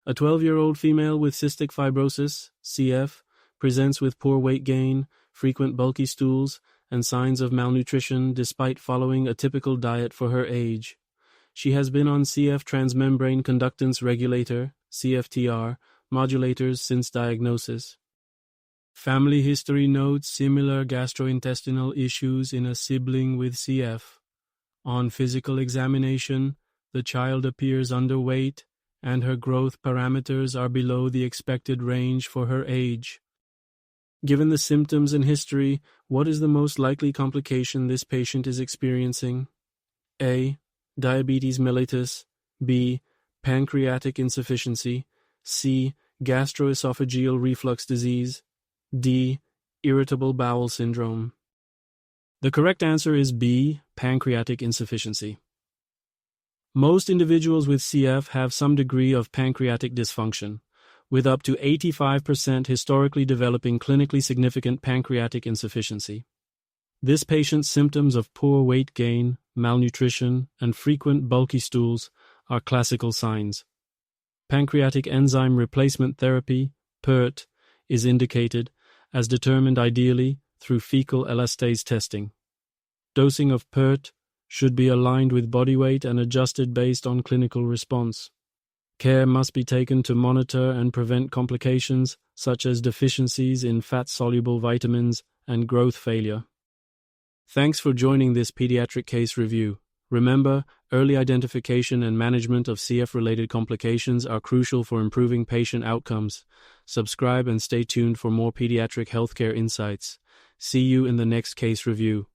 A 12-year-old female with cystic fibrosis, CF, presents with poor weight gain, frequent bulky stools, and signs of malnutrition despite following a typical diet for her age. She has been on CF transmembrane conductance regulator, CFTR, modulators since diagnosis. Family history notes similar gastrointestinal issues in a sibling with CF. On physical examination, the child appears underweight, and her growth parameters are below the expected range for her age. Given the symptoms and history, what is the most likely complication this patient is experiencing? A. Diabetes mellitus. B. Pancreatic insufficiency. C. Gastroesophageal reflux disease. D. Irritable bowel syndrome. The correct answer is B. Pancreatic insufficiency. Most individuals with CF have some degree of pancreatic dysfunction, with up to 85% historically developing clinically significant pancreatic insufficiency. This patient's symptoms of poor weight gain, malnutrition, and frequent bulky stools are classical signs. Pancreatic Enzyme Replacement Therapy, PERT, is indicated, as determined ideally through fecal elastase testing. Dosing of PERT should be aligned with body weight and adjusted based on clinical response. Care must be taken to monitor and prevent complications such as deficiencies in fat-soluble vitamins and growth failure. Thanks for joining this pediatric case review. Remember, early identification and management of CF-related complications are crucial for improving patient outcomes. Subscribe and stay tuned for more pediatric healthcare insights. See you in the next case review.